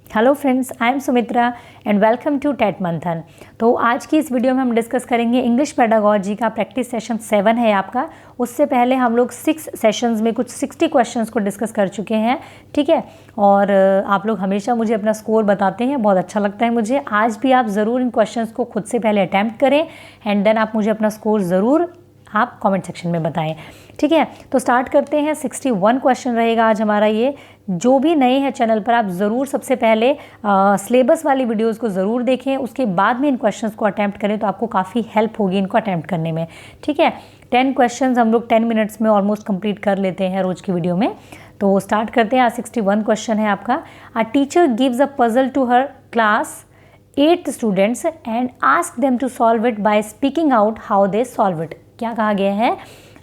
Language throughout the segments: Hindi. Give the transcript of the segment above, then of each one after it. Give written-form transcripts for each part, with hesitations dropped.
Hello friends, I am Sumitra and welcome to TET Manthan. तो आज की इस वीडियो में हम डिस्कस करेंगे इंग्लिश पेडागोजी का प्रैक्टिस सेशन 7 है आपका। उससे पहले हम लोग 6 सेशंस में कुछ 60 क्वेश्चंस को डिस्कस कर चुके हैं, ठीक है। और आप लोग हमेशा मुझे अपना स्कोर बताते हैं, बहुत अच्छा लगता है मुझे। आज भी आप ज़रूर इन क्वेश्चंस को खुद से पहले अटैम्प्ट करें एंड देन आप मुझे अपना स्कोर ज़रूर आप कमेंट सेक्शन में बताएं, ठीक है। तो स्टार्ट करते हैं। 61 क्वेश्चन रहेगा आज हमारा ये। जो भी नए हैं चैनल पर, आप ज़रूर सबसे पहले सिलेबस वाली वीडियोस को ज़रूर देखें, उसके बाद में इन क्वेश्चंस को अटैम्प्ट करें तो आपको काफ़ी हेल्प होगी इनको अटैम्प्ट करने में, ठीक है। 10 क्वेश्चंस हम लोग 10 मिनट्स में ऑलमोस्ट कंप्लीट कर लेते हैं रोज़ की वीडियो में। तो स्टार्ट करते हैं। आज 61 क्वेश्चन है आपका। A teacher gives a puzzle to her class 8 students and ask them to solve it by speaking out how they solve it. क्या कहा गया है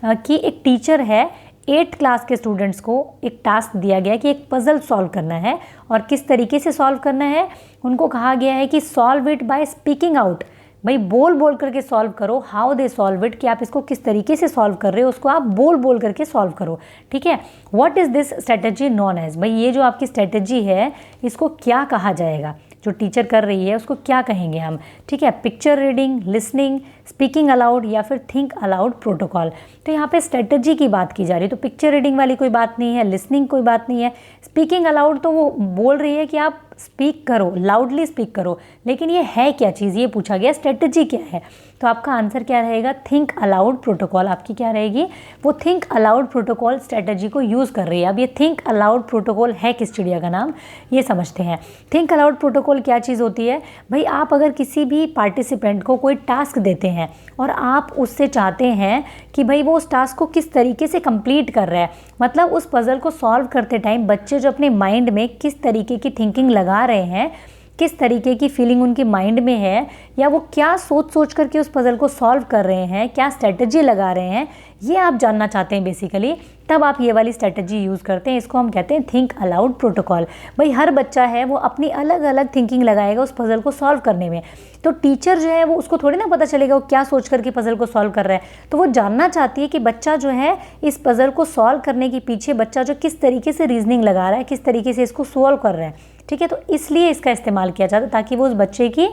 कि एक टीचर है, 8 क्लास के स्टूडेंट्स को एक टास्क दिया गया कि एक पजल सॉल्व करना है और किस तरीके से सॉल्व करना है। उनको कहा गया है कि solve it by speaking out, भाई बोल बोल करके सॉल्व करो। हाउ दे सॉल्व इट, कि आप इसको किस तरीके से सॉल्व कर रहे हो उसको आप बोल बोल करके सॉल्व करो, ठीक है। What is this strategy known as, भाई ये जो आपकी स्ट्रेटजी है इसको क्या कहा जाएगा, जो टीचर कर रही है उसको क्या कहेंगे हम, ठीक है। Picture reading, listening, speaking allowed या फिर थिंक अलाउड प्रोटोकॉल। तो यहाँ पे स्ट्रेटजी की बात की जा रही है, तो पिक्चर रीडिंग वाली कोई बात नहीं है, लिसनिंग कोई बात नहीं है, स्पीकिंग अलाउड तो वो बोल रही है कि आप स्पीक करो, लाउडली स्पीक करो, लेकिन ये है क्या चीज़, ये पूछा गया स्ट्रेटजी क्या है। तो आपका आंसर क्या रहेगा, थिंक अलाउड प्रोटोकॉल। आपकी क्या रहेगी, वो थिंक अलाउड प्रोटोकॉल स्ट्रेटजी को यूज़ कर रही है। अब ये थिंक अलाउड प्रोटोकॉल है किस चिड़िया का नाम, ये समझते हैं। थिंक अलाउड प्रोटोकॉल क्या चीज़ होती है, भाई आप अगर किसी भी पार्टिसिपेंट को कोई टास्क देते हैं और आप उससे चाहते हैं कि भाई वो उस टास्क को किस तरीके से कंप्लीट कर रहा है, मतलब उस पजल को सॉल्व करते टाइम बच्चे जो अपने माइंड में किस तरीके की थिंकिंग लगा रहे हैं, किस तरीके की फीलिंग उनके माइंड में है, या वो क्या सोच सोच करके उस पजल को सॉल्व कर रहे हैं, क्या स्ट्रेटजी लगा रहे हैं, ये आप जानना चाहते हैं बेसिकली, तब आप ये वाली स्ट्रेटजी यूज़ करते हैं। इसको हम कहते हैं थिंक अलाउड प्रोटोकॉल। भाई हर बच्चा है वो अपनी अलग अलग थिंकिंग लगाएगा उस पजल को सॉल्व करने में, तो टीचर जो है वो उसको थोड़ी ना पता चलेगा वो क्या सोच करके पजल को सॉल्व कर रहा है। तो वो जानना चाहती है कि बच्चा जो है इस पजल को सॉल्व करने के पीछे बच्चा जो किस तरीके से रीजनिंग लगा रहा है, किस तरीके से इसको सॉल्व कर रहा है, ठीक है। तो इसलिए इसका इस्तेमाल किया जाता है ताकि वो उस बच्चे की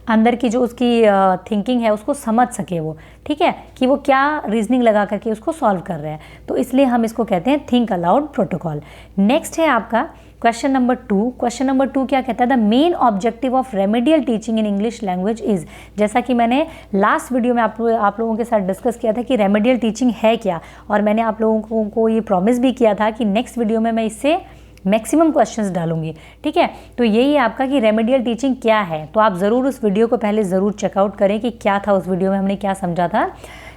अंदर की जो उसकी थिंकिंग है उसको समझ सके वो, ठीक है, कि वो क्या रीजनिंग लगा करके उसको सॉल्व कर रहे हैं। तो इसलिए हम इसको कहते हैं थिंक अलाउड प्रोटोकॉल। नेक्स्ट है आपका क्वेश्चन नंबर 2। क्वेश्चन नंबर 2 क्या कहता है, the main objective of remedial teaching in English language is. जैसा कि मैंने लास्ट वीडियो में आप लोगों के साथ डिस्कस किया था कि रेमेडियल टीचिंग है क्या, और मैंने आप लोगों को ये प्रॉमिस भी किया था कि नेक्स्ट वीडियो में मैं इससे मैक्सिमम क्वेश्चंस डालूंगी, ठीक है। तो यही है आपका कि रेमेडियल टीचिंग क्या है। तो आप ज़रूर उस वीडियो को पहले ज़रूर चेकआउट करें कि क्या था उस वीडियो में, हमने क्या समझा था।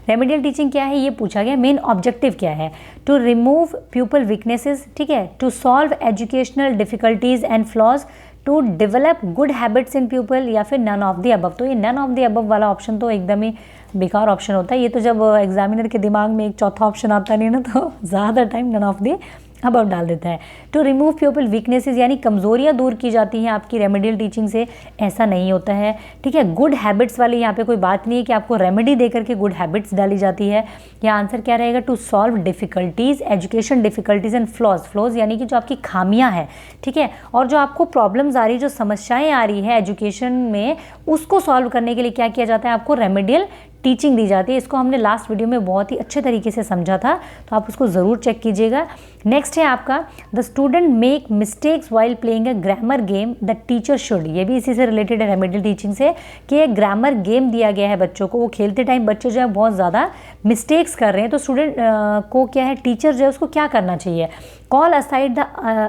रेमेडियल टीचिंग क्या है ये पूछा गया। मेन ऑब्जेक्टिव क्या है, टू रिमूव पीपल वीकनेसेस, ठीक है, to solve educational difficulties and flaws, to develop good habits in people, या फिर नन ऑफ द अबव। तो ये नन ऑफ द अबव वाला ऑप्शन तो एकदम ही बेकार ऑप्शन होता है। ये तो जब एग्जामिनर के दिमाग में एक चौथा ऑप्शन आता नहीं ना, तो ज़्यादा time none of the above डाल देता है। टू रिमूव पीपल वीकनेसेस, यानी कमज़ोरियाँ दूर की जाती हैं आपकी रेमेडियल टीचिंग से, ऐसा नहीं होता है, ठीक है। गुड हैबिट्स वाली यहाँ पे कोई बात नहीं है कि आपको रेमेडी दे करके गुड हैबिट्स डाली जाती है। यहाँ आंसर क्या रहेगा, to solve difficulties, education difficulties and flaws यानी कि जो आपकी खामियाँ हैं, ठीक है, और जो आपको प्रॉब्लम्स आ रही, जो समस्याएँ आ रही है एजुकेशन में, उसको सॉल्व करने के लिए क्या किया जाता है, आपको रेमेडियल टीचिंग दी जाती है। इसको हमने लास्ट वीडियो में बहुत ही अच्छे तरीके से समझा था, तो आप उसको ज़रूर चेक कीजिएगा। नेक्स्ट है आपका, the student make mistakes while playing a grammar game the teacher should. ये भी इसी से रिलेटेड है रेमेडियल टीचिंग से, कि एक ग्रामर गेम दिया गया है बच्चों को, वो खेलते टाइम बच्चे जो है बहुत ज़्यादा मिस्टेक्स कर रहे हैं, तो स्टूडेंट को क्या है, टीचर जो है उसको क्या करना चाहिए, call aside the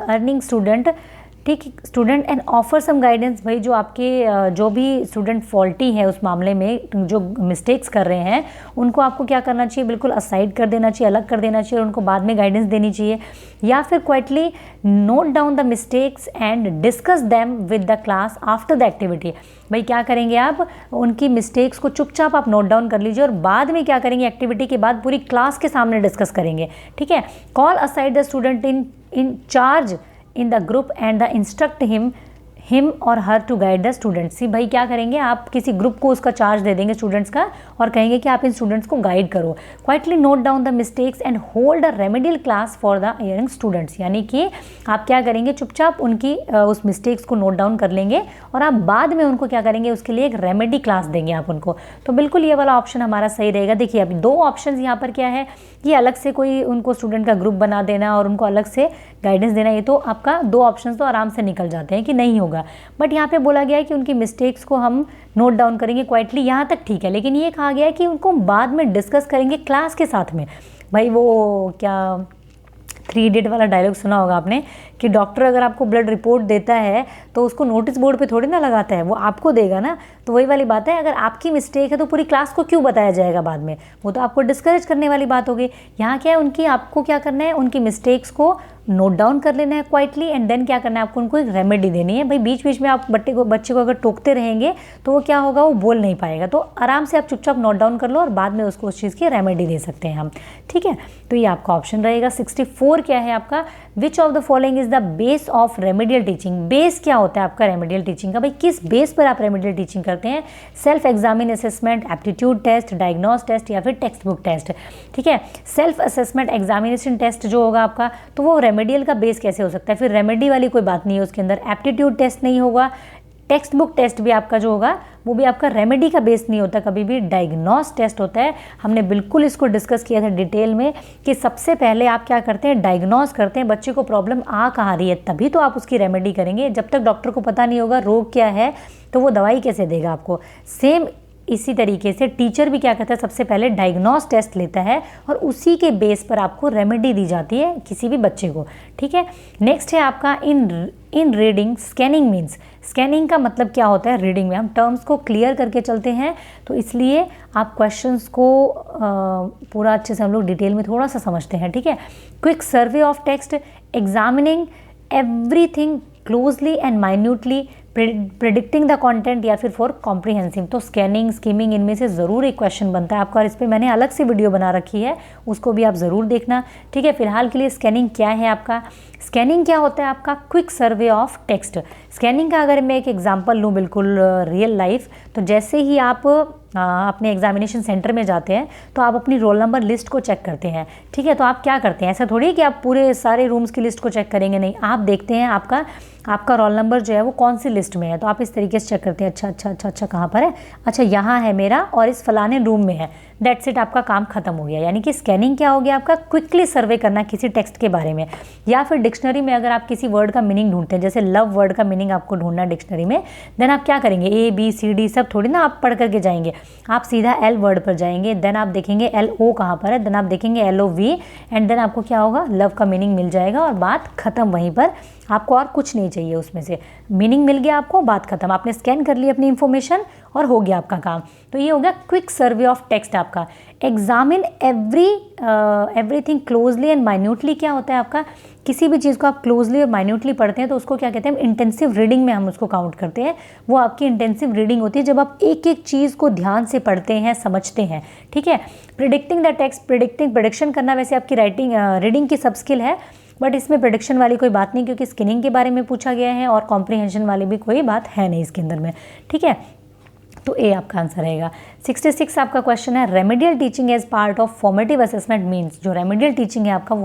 earning student, ठीक, student and offer some guidance. भाई जो आपके जो भी स्टूडेंट फॉल्टी है उस मामले में, जो मिस्टेक्स कर रहे हैं, उनको आपको क्या करना चाहिए, बिल्कुल असाइड कर देना चाहिए, अलग कर देना चाहिए, और उनको बाद में गाइडेंस देनी चाहिए। या फिर quietly note down the mistakes and discuss them with the class after the activity. भाई क्या करेंगे आप, उनकी मिस्टेक्स को चुपचाप आप नोट डाउन कर लीजिए और बाद में क्या करेंगे, एक्टिविटी के बाद पूरी क्लास के सामने डिस्कस करेंगे, ठीक है। Call aside the student in charge in the group and the instruct him और her to guide the students. See भाई क्या करेंगे, आप किसी ग्रुप को उसका चार्ज दे देंगे स्टूडेंट्स का और कहेंगे कि आप इन स्टूडेंट्स को गाइड करो। Quietly note down the mistakes and hold a remedial class for the young students, यानी कि आप क्या करेंगे, चुपचाप उनकी उस मिस्टेक्स को नोट डाउन कर लेंगे और आप बाद में उनको क्या करेंगे, उसके लिए एक रेमेडी क्लास देंगे आप उनको। तो बिल्कुल ये वाला ऑप्शन हमारा सही रहेगा। देखिए अभी दो ऑप्शन यहाँ पर क्या है, ये अलग से कोई उनको स्टूडेंट का ग्रुप बना देना और उनको अलग से गाइडेंस देना, ये तो आपका दो ऑप्शंस तो आराम से निकल जाते हैं कि नहीं होगा। बट यहाँ पे बोला गया है कि उनकी मिस्टेक्स को हम नोट डाउन करेंगे क्वाइटली, यहाँ तक ठीक है, लेकिन ये कहा गया है कि उनको बाद में डिस्कस करेंगे क्लास के साथ में। भाई वो क्या 3 इडियट वाला डायलॉग सुना होगा आपने कि डॉक्टर अगर आपको ब्लड रिपोर्ट देता है तो उसको नोटिस बोर्ड पे थोड़ी ना लगाता है, वो आपको देगा ना। तो वही वाली बात है, अगर आपकी मिस्टेक है तो पूरी क्लास को क्यों बताया जाएगा बाद में, वो तो आपको डिस्करेज करने वाली बात होगी। यहाँ क्या है, उनकी आपको क्या करना है, उनकी मिस्टेक्स को नोट डाउन कर लेना है क्वाइटली एंड देन क्या करना है, आपको उनको एक रेमेडी देनी है। भाई बीच बीच में आप बच्चे को अगर टोकते रहेंगे तो वो क्या होगा, वो बोल नहीं पाएगा। तो आराम से आप चुपचाप नोट डाउन कर लो और बाद में उसको उस चीज़ की रेमेडी दे सकते हैं हम, ठीक है। तो ये आपका ऑप्शन रहेगा। 64 क्या है आपका, which of the following is the base of remedial teaching. Base क्या होता है आपका रेमेडियल टीचिंग का, भाई किस बेस पर आप रेमेडियल टीचिंग करते हैं, self examine assessment, aptitude test, diagnose test या फिर टेक्स्ट बुक टेस्ट, ठीक है। सेल्फ असेसमेंट एग्जामिनेशन टेस्ट जो होगा आपका, तो वो रेमेडियल का बेस कैसे हो सकता है, फिर रेमेडी वाली कोई बात नहीं है उसके अंदर। एप्टीट्यूड टेस्ट नहीं होगा, टेक्स्ट बुक टेस्ट भी आपका जो होगा वो भी आपका रेमेडी का बेस नहीं होता, कभी भी डायग्नोस टेस्ट होता है। हमने बिल्कुल इसको डिस्कस किया था डिटेल में कि सबसे पहले आप क्या करते हैं, डायग्नोस करते हैं, बच्चे को प्रॉब्लम आ कहाँ रही है, तभी तो आप उसकी रेमेडी करेंगे। जब तक डॉक्टर को पता नहीं होगा रोग क्या है तो वो दवाई कैसे देगा आपको। सेम इसी तरीके से टीचर भी क्या करता है, सबसे पहले डायग्नोस टेस्ट लेता है और उसी के बेस पर आपको रेमेडी दी जाती है किसी भी बच्चे को, ठीक है। नेक्स्ट है आपका इन रीडिंग स्कैनिंग मीन्स। स्कैनिंग का मतलब क्या होता है, रीडिंग में हम टर्म्स को क्लियर करके चलते हैं, तो इसलिए आप क्वेश्चंस को पूरा अच्छे से हम लोग डिटेल में थोड़ा सा समझते हैं, ठीक है। Quick survey of text, examining everything closely and minutely, predicting the content या फिर फॉर कॉम्प्रिहेंसिव। तो स्कैनिंग, स्कीमिंग, इनमें से ज़रूर एक क्वेश्चन बनता है आपका और इस पर मैंने अलग से वीडियो बना रखी है, उसको भी आप ज़रूर देखना, ठीक है। फिलहाल के लिए स्कैनिंग क्या है आपका, स्कैनिंग क्या होता है आपका, quick survey of text. Scanning का अगर मैं एक एग्जांपल लूँ बिल्कुल रियल लाइफ, तो जैसे ही आप अपने एग्जामिनेशन सेंटर में जाते हैं तो आप अपनी रोल नंबर लिस्ट को चेक करते हैं, ठीक है। तो आप क्या करते हैं, ऐसा थोड़ी है कि आप पूरे सारे रूम्स की लिस्ट को चेक करेंगे, नहीं, आप देखते हैं आपका रोल नंबर जो है वो कौन सी लिस्ट में है, तो आप इस तरीके से चेक करते हैं, अच्छा कहाँ पर है, अच्छा यहाँ है मेरा और इस फलाने रूम में है, दैट्स इट, आपका काम खत्म हो गया। यानी कि स्कैनिंग क्या हो गया आपका, क्विकली सर्वे करना किसी टेक्स्ट के बारे में। या फिर डिक्शनरी में अगर आप किसी वर्ड का मीनिंग ढूंढते हैं, जैसे लव वर्ड का मीनिंग आपको ढूंढना डिक्शनरी में, देन आप क्या करेंगे, ABCD सब थोड़ी ना आप पढ़ करके जाएंगे, आप सीधा L वर्ड पर जाएंगे, देन आप देखेंगे LO कहाँ पर है, देन आप देखेंगे LOV एंड देन आपको क्या होगा, लव का मीनिंग मिल जाएगा और बात खत्म वहीं पर। आपको और कुछ नहीं चाहिए, उसमें से मीनिंग मिल गया आपको, बात खत्म, आपने स्कैन कर ली अपनी इंफॉर्मेशन और हो गया आपका काम। तो ये हो गया क्विक सर्वे ऑफ टेक्स्ट आपका। Examine everything closely and minutely क्या होता है आपका, किसी भी चीज़ को आप क्लोजली और माइन्यूटली पढ़ते हैं तो उसको क्या कहते हैं, इंटेंसिव रीडिंग में हम उसको काउंट करते हैं। वो आपकी इंटेंसिव रीडिंग होती है जब आप एक एक चीज़ को ध्यान से पढ़ते हैं, समझते हैं, ठीक है। प्रिडिक्टिंग द टेक्स्ट, प्रिडिक्शन करना वैसे आपकी रीडिंग की सब स्किल है, बट इसमें प्रेडिक्शन वाली कोई बात नहीं क्योंकि स्किनिंग के बारे में पूछा गया है और कॉम्प्रिहेंशन वाली भी कोई बात है नहीं इसके अंदर में, ठीक है। तो ए आपका आंसर रहेगा। 66 आपका क्वेश्चन है, remedial teaching as part of formative assessment means. जो रेमेडियल टीचिंग है आपका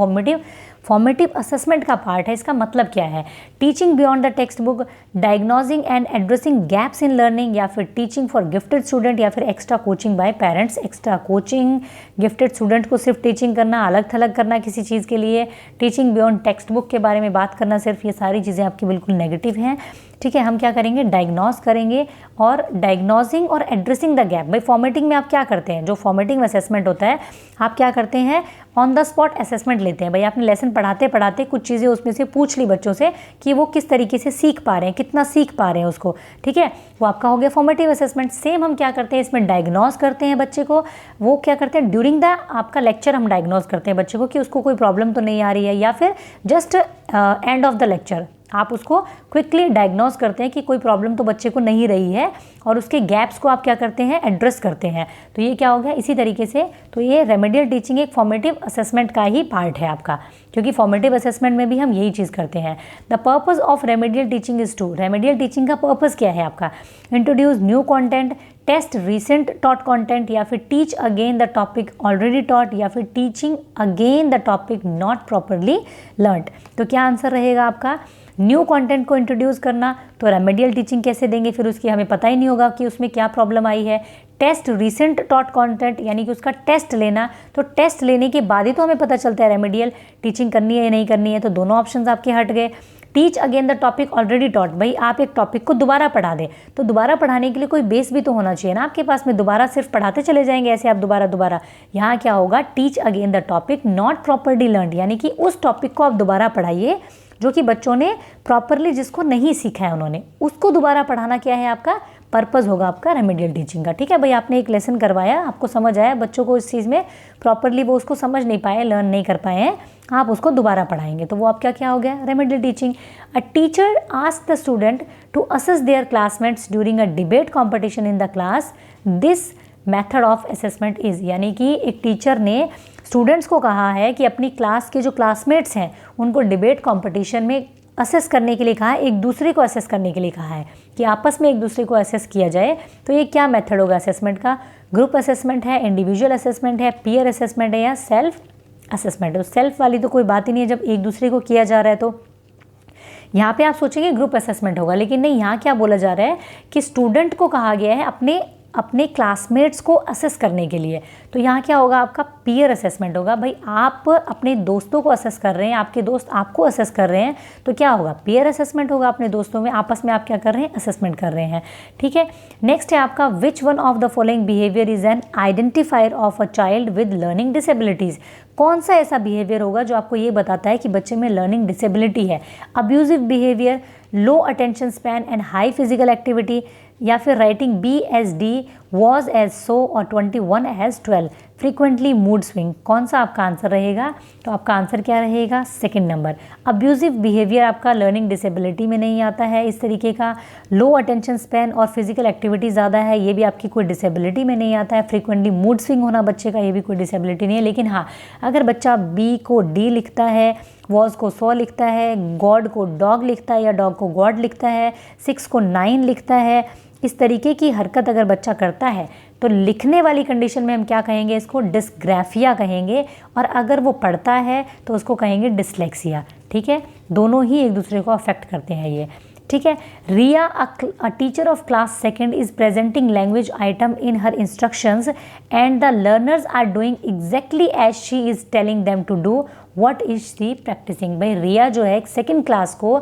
फॉर्मेटिव असेसमेंट का पार्ट है, इसका मतलब क्या है, teaching beyond the text book, diagnosing and addressing gaps in learning, या फिर टीचिंग फॉर गिफ्टेड स्टूडेंट, या फिर extra coaching bye parents. Extra coaching, gifted student को सिर्फ टीचिंग करना, अलग थलग करना किसी चीज़ के लिए, टीचिंग बियॉन्ड टेक्स्ट बुक के बारे में बात करना सिर्फ, ये सारी चीज़ें आपकी बिल्कुल नेगेटिव हैं, ठीक है। हम क्या करेंगे, डायग्नोज करेंगे और डायग्नोजिंग और एड्रेसिंग द गैप। भाई फॉर्मेटिंग में आप क्या करते हैं, जो फॉर्मेटिंग असेसमेंट होता है आप क्या करते हैं, ऑन द स्पॉट असेसमेंट लेते हैं। भाई आपने लेसन पढ़ाते पढ़ाते कुछ चीज़ें उसमें से पूछ ली बच्चों से कि वो किस तरीके से सीख पा रहे हैं, कितना सीख पा रहे हैं उसको, ठीक है, वो आपका हो गया फॉर्मेटिव असेसमेंट। सेम हम क्या करते हैं, इसमें डायग्नोज करते हैं बच्चे को, वो क्या करते हैं, ड्यूरिंग द आपका लेक्चर हम डायग्नोज करते हैं बच्चे को कि उसको कोई प्रॉब्लम तो नहीं आ रही है, या फिर just end of the lecture, आप उसको क्विकली डायग्नोज करते हैं कि कोई प्रॉब्लम तो बच्चे को नहीं रही है और उसके गैप्स को आप क्या करते हैं, एड्रेस करते हैं। तो ये क्या हो गया इसी तरीके से। तो ये रेमेडियल टीचिंग एक फॉर्मेटिव असेसमेंट का ही पार्ट है आपका, क्योंकि फॉर्मेटिव असेसमेंट में भी हम यही चीज़ करते हैं। The purpose of remedial teaching is to, remedial teaching का पर्पज़ क्या है आपका, introduce new content, test recent taught content, या फिर teach again the topic already taught, या फिर teaching again the topic not properly learned. तो क्या आंसर रहेगा आपका, न्यू कंटेंट को इंट्रोड्यूस करना। तो रेमेडियल टीचिंग कैसे देंगे, फिर उसकी हमें पता ही नहीं होगा कि उसमें क्या प्रॉब्लम आई है। टेस्ट रिसेंट टॉट कंटेंट यानी कि उसका टेस्ट लेना, तो टेस्ट लेने के बाद ही तो हमें पता चलता है रेमेडियल टीचिंग करनी है या नहीं करनी है। तो दोनों ऑप्शंस आपके हट गए। Teach again the topic already taught, भाई आप एक टॉपिक को दोबारा पढ़ा दें, तो दोबारा पढ़ाने के लिए कोई बेस भी तो होना चाहिए ना आपके पास में, दोबारा सिर्फ पढ़ाते चले जाएंगे ऐसे आप दोबारा। यहाँ क्या होगा, teach again the topic not properly learned, यानी कि उस टॉपिक को आप दोबारा पढ़ाइए जो कि बच्चों ने प्रॉपरली, जिसको नहीं सीखा है उन्होंने, उसको दोबारा पढ़ाना क्या है आपका पर्पज़ होगा आपका रेमेडियल टीचिंग का। ठीक है भाई, आपने एक लेसन करवाया, आपको समझ आया, बच्चों को इस चीज़ में प्रॉपरली वो उसको समझ नहीं पाए, लर्न नहीं कर पाए हैं, आप उसको दोबारा पढ़ाएंगे, तो वो आपका क्या हो गया, remedial teaching. A teacher ask the student to assess their classmates during a debate competition in the class, this method of assessment is, यानी कि एक टीचर ने स्टूडेंट्स को कहा है कि अपनी क्लास के जो क्लासमेट्स हैं उनको डिबेट कॉम्पिटिशन में असेस करने के लिए कहा है, एक दूसरे को असेस करने के लिए कहा है कि आपस में एक दूसरे को असेस किया जाए। तो ये क्या मेथड होगा असेसमेंट का, ग्रुप असेसमेंट है, इंडिविजुअल असेसमेंट है, पीयर असेसमेंट है, या सेल्फ असेसमेंट है। तो सेल्फ वाली तो कोई बात ही नहीं है, जब एक दूसरे को किया जा रहा है। तो यहाँ पे आप सोचेंगे ग्रुप असेसमेंट होगा, लेकिन नहीं, यहाँ क्या बोला जा रहा है कि स्टूडेंट को कहा गया है अपने क्लासमेट्स को असेस करने के लिए। तो यहाँ क्या होगा आपका पीयर असेसमेंट होगा। भाई आप अपने दोस्तों को असेस कर रहे हैं, आपके दोस्त आपको असेस कर रहे हैं, तो क्या होगा पीयर असेसमेंट होगा। अपने दोस्तों में आपस में आप क्या कर रहे हैं, असेसमेंट कर रहे हैं। ठीक है, नेक्स्ट है आपका which one of the following behaviour is an identifier of a child with learning disabilities. कौन सा ऐसा बिहेवियर होगा जो आपको ये बताता है कि बच्चे में लर्निंग डिसेबिलिटी है। Abusive behaviour, low attention span and high physical activity, या फिर writing BSD was as so और 21 as 12, फ्रीक्वेंटली मूड स्विंग। कौन सा आपका आंसर रहेगा, तो आपका आंसर क्या रहेगा, सेकंड नंबर। अब्यूजिव बिहेवियर आपका लर्निंग डिसेबिलिटी में नहीं आता है इस तरीके का। लो अटेंशन स्पैन और फिजिकल एक्टिविटी ज़्यादा है, ये भी आपकी कोई डिसेबिलिटी में नहीं आता है। फ्रीक्वेंटली मूड स्विंग होना बच्चे का, ये भी कोई डिसेबिलिटी नहीं है। लेकिन हाँ, अगर बच्चा B को D लिखता है, वॉज को 100 लिखता है, गॉड को डॉग लिखता है या डॉग को गॉड लिखता है, 6 को 9 लिखता है, इस तरीके की हरकत अगर बच्चा करता है तो लिखने वाली कंडीशन में हम क्या कहेंगे, इसको डिस्ग्राफिया कहेंगे। और अगर वो पढ़ता है तो उसको कहेंगे डिसलेक्सिया। ठीक है, दोनों ही एक दूसरे को अफेक्ट करते हैं ये। ठीक है, Riya a teacher of class second is presenting language item in her instructions and the learners are doing exactly as she is telling them to do, what is she practising. भाई रिया जो है सेकेंड क्लास को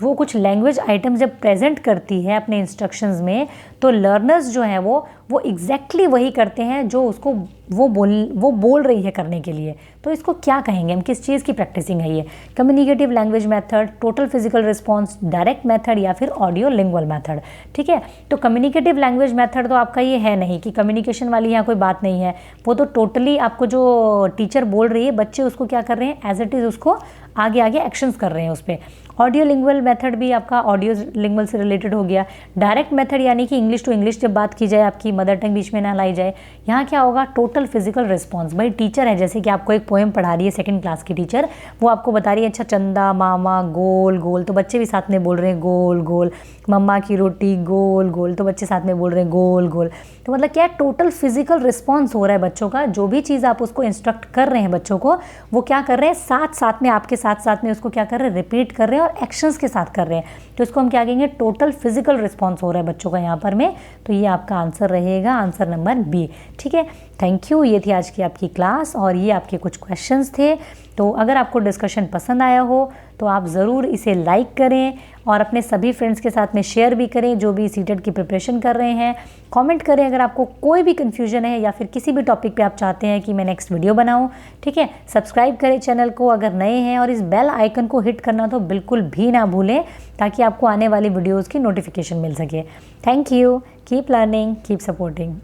वो कुछ लैंग्वेज आइटम जब प्रेजेंट करती है अपने इंस्ट्रक्शंस में, तो लर्नर्स जो हैं वो एग्जैक्टली वही करते हैं जो उसको वो बोल रही है करने के लिए। तो इसको क्या कहेंगे हम, किस चीज़ की प्रैक्टिसिंग है ये, communicative language method, total physical response, direct method, या फिर ऑडियो लिंगुअल मेथड। ठीक है, तो कम्युनिकेटिव लैंग्वेज मेथड तो आपका ये है नहीं कि कम्युनिकेशन वाली यहाँ कोई बात नहीं है, वो तो टोटली आपको जो टीचर बोल रही है बच्चे उसको क्या कर रहे हैं, एज इट इज़ उसको आगे एक्शंस कर रहे हैं उस पर। ऑडियो लिंगुअल मेथड भी आपका ऑडियो लिंगुअल से रिलेटेड हो गया। डायरेक्ट मेथड यानी कि इंग्लिश टू इंग्लिश जब बात की जाए, आपकी मदर टंग बीच में ना लाई जाए। यहाँ क्या होगा, टोटल फिजिकल रिस्पॉन्स। भाई टीचर है, जैसे कि आपको एक पोएम पढ़ा रही है सेकंड क्लास की टीचर, वो आपको बता रही है अच्छा चंदा मामा गोल गोल, तो बच्चे भी साथ में बोल रहे हैं गोल गोल, मम्मा की रोटी गोल गोल, तो बच्चे साथ में बोल रहे हैं गोल गोल। तो मतलब क्या है, टोटल फिजिकल रिस्पॉन्स हो रहा है बच्चों का। जो भी चीज़ आप उसको इंस्ट्रक्ट कर रहे हैं बच्चों को, वो क्या कर रहे हैं, साथ में आपके साथ में उसको क्या कर रहे हैं, रिपीट कर रहे हैं और एक्शंस के साथ कर रहे हैं। तो इसको हम क्या कहेंगे, टोटल फिजिकल रिस्पॉन्स हो रहा है बच्चों का यहाँ पर में। तो ये आपका आंसर रहेगा, आंसर नंबर B। ठीक है, थैंक यू। ये थी आज की आपकी क्लास और ये आपके कुछ क्वेश्चंस थे। तो अगर आपको डिस्कशन पसंद आया हो तो आप ज़रूर इसे लाइक करें और अपने सभी फ्रेंड्स के साथ में शेयर भी करें जो भी सीटेट की प्रिपरेशन कर रहे हैं। कमेंट करें अगर आपको कोई भी कन्फ्यूजन है या फिर किसी भी टॉपिक पे आप चाहते हैं कि मैं नेक्स्ट वीडियो बनाऊं। ठीक है, सब्सक्राइब करें चैनल को अगर नए हैं और इस बेल आइकन को हिट करना तो बिल्कुल भी ना भूलें, ताकि आपको आने वाली वीडियोज़ की नोटिफिकेशन मिल सके। Thank you, keep learning, keep supporting.